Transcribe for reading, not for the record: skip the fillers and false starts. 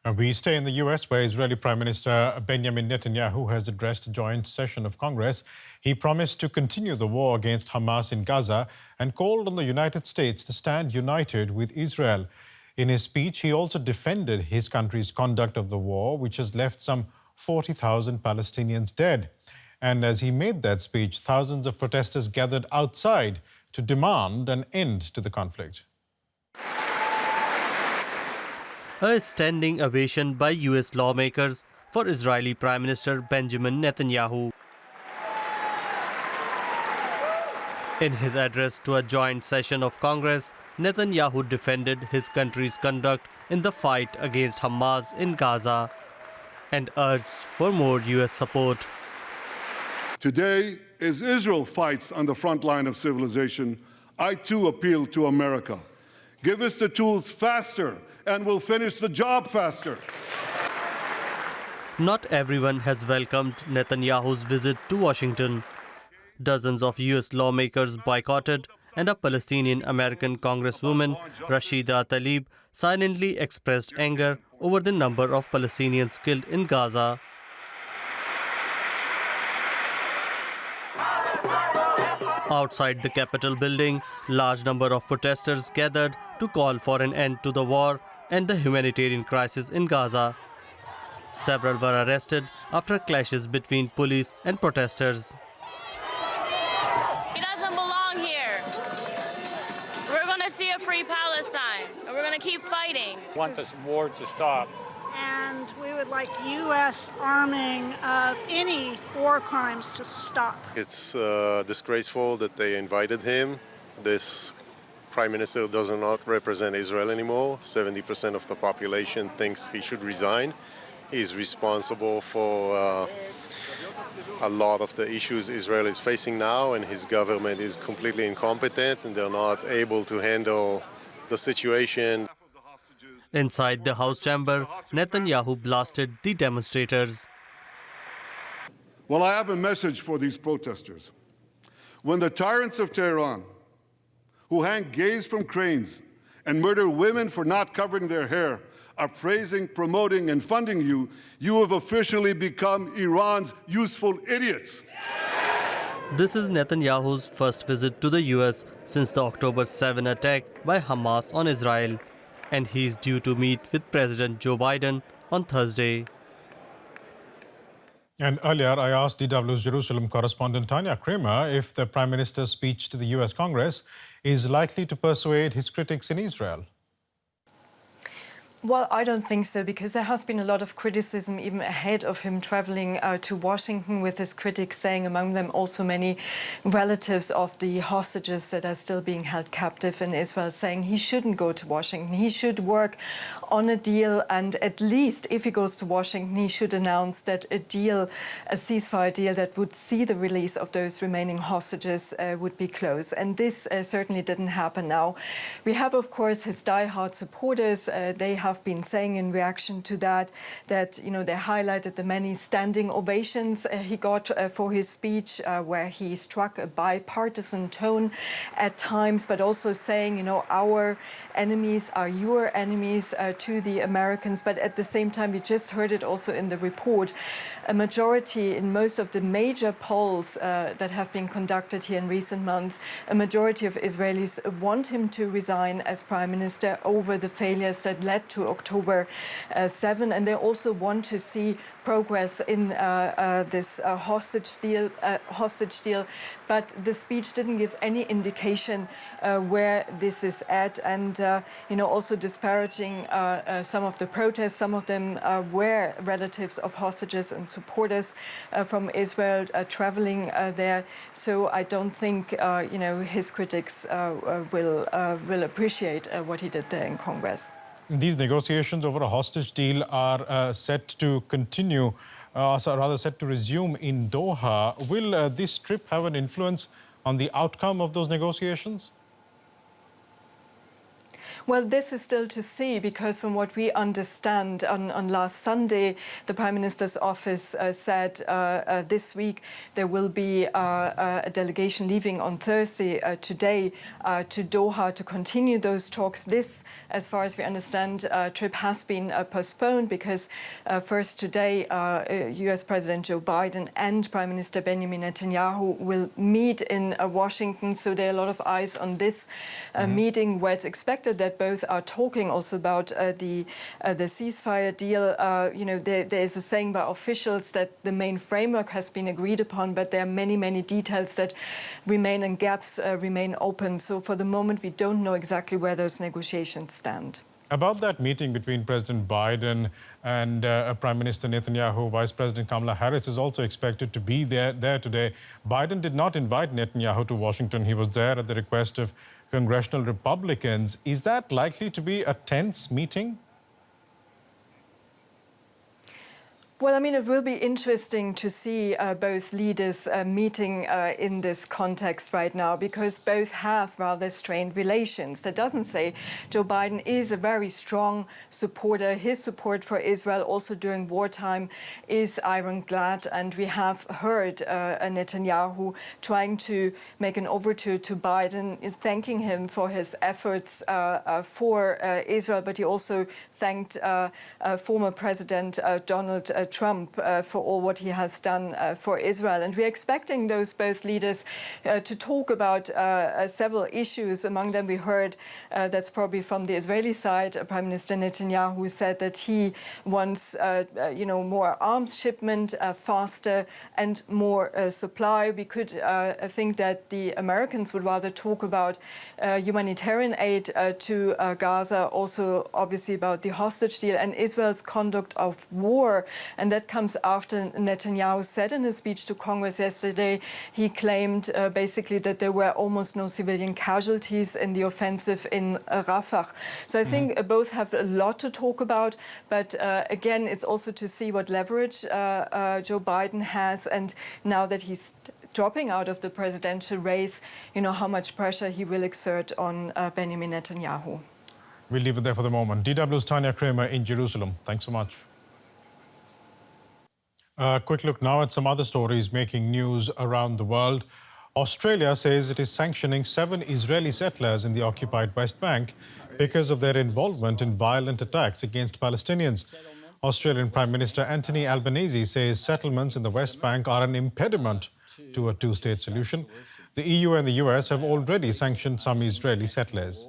We stay in the U.S., where Israeli Prime Minister Benjamin Netanyahu has addressed a joint session of Congress. He promised to continue the war against Hamas in Gaza and called on the United States to stand united with Israel. In his speech, he also defended his country's conduct of the war, which has left some 40,000 Palestinians dead. And as he made that speech, thousands of protesters gathered outside to demand an end to the conflict. A standing ovation by US lawmakers for Israeli Prime Minister Benjamin Netanyahu. In his address to a joint session of Congress, Netanyahu defended his country's conduct in the fight against Hamas in Gaza and urged for more US support. Today, as Israel fights on the front line of civilization, I too appeal to America. Give us the tools faster and we'll finish the job faster. Not everyone has welcomed Netanyahu's visit to Washington. Dozens of US lawmakers boycotted, and a Palestinian-American Congresswoman, Rashida Tlaib, silently expressed anger over the number of Palestinians killed in Gaza. Outside the Capitol building, large number of protesters gathered to call for an end to the war and the humanitarian crisis in Gaza. Several were arrested after clashes between police and protesters. He doesn't belong here. We're going to see a free Palestine, and we're going to keep fighting. We want this war to stop. And we would like U.S. arming of any war crimes to stop. It's disgraceful that they invited him. This Prime Minister does not represent Israel anymore. 70% of the population thinks he should resign. He's responsible for a lot of the issues Israel is facing now, and his government is completely incompetent and they're not able to handle the situation. Inside the House chamber, Netanyahu blasted the demonstrators. Well, I have a message for these protesters. When the tyrants of Tehran, who hang gays from cranes and murder women for not covering their hair, are praising, promoting, and funding you, you have officially become Iran's useful idiots. This is Netanyahu's first visit to the US since the October 7 attack by Hamas on Israel, and he is due to meet with President Joe Biden on Thursday. And earlier, I asked DW's Jerusalem correspondent Tanya Kramer if the Prime Minister's speech to the US Congress is likely to persuade his critics in Israel. Well, I don't think so, because there has been a lot of criticism even ahead of him traveling to Washington, with his critics saying, among them also many relatives of the hostages that are still being held captive in Israel, saying he shouldn't go to Washington. He should work on a deal, and at least if he goes to Washington, he should announce that a ceasefire deal that would see the release of those remaining hostages would be close. And this certainly didn't happen now. We have, of course, his diehard supporters. They have been saying in reaction to that, they highlighted the many standing ovations he got for his speech, where he struck a bipartisan tone at times, but also saying, our enemies are your enemies to the Americans. But at the same time, we just heard it also in the report, a majority in most of the major polls that have been conducted here in recent months, a majority of Israelis want him to resign as Prime Minister over the failures that led to October 7, and they also want to see progress in this hostage deal. But the speech didn't give any indication where this is at, and also disparaging some of the protests. Some of them were relatives of hostages and supporters from Israel traveling there. So I don't think his critics will appreciate what he did there in Congress. These negotiations over a hostage deal are set to continue, set to resume in Doha. Will this trip have an influence on the outcome of those negotiations? Well, this is still to see, because from what we understand, on last Sunday, the Prime Minister's office said this week there will be a delegation leaving on Thursday today to Doha to continue those talks. This, as far as we understand, trip has been postponed because first today US President Joe Biden and Prime Minister Benjamin Netanyahu will meet in Washington. So there are a lot of eyes on this meeting, where it's expected that both are talking also about the ceasefire deal. There is a saying by officials that the main framework has been agreed upon, but there are many, many details that remain and gaps remain open. So for the moment, we don't know exactly where those negotiations stand. About that meeting between President Biden and Prime Minister Netanyahu, Vice President Kamala Harris is also expected to be there today. Biden did not invite Netanyahu to Washington. He was there at the request of congressional Republicans. Is that likely to be a tense meeting? Well, I mean, it will be interesting to see both leaders meeting in this context right now, because both have rather strained relations. That doesn't say Joe Biden is a very strong supporter. His support for Israel, also during wartime, is ironclad. And we have heard Netanyahu trying to make an overture to Biden, thanking him for his efforts for Israel. But he also thanked former President Donald Trump for all what he has done for Israel. And we're expecting those both leaders to talk about several issues. Among them, we heard, that's probably from the Israeli side, Prime Minister Netanyahu said that he wants more arms shipment, faster and more supply. We could think that the Americans would rather talk about humanitarian aid to Gaza, also obviously about the hostage deal and Israel's conduct of war. And that comes after Netanyahu said in a speech to Congress yesterday, he claimed basically that there were almost no civilian casualties in the offensive in Rafah. So I think both have a lot to talk about. But again, it's also to see what leverage Joe Biden has. And now that he's dropping out of the presidential race, how much pressure he will exert on Benjamin Netanyahu. We'll leave it there for the moment. DW's Tanya Kramer in Jerusalem. Thanks so much. A quick look now at some other stories making news around the world. Australia says it is sanctioning 7 Israeli settlers in the occupied West Bank because of their involvement in violent attacks against Palestinians. Australian Prime Minister Anthony Albanese says settlements in the West Bank are an impediment to a two-state solution. The EU and the US have already sanctioned some Israeli settlers.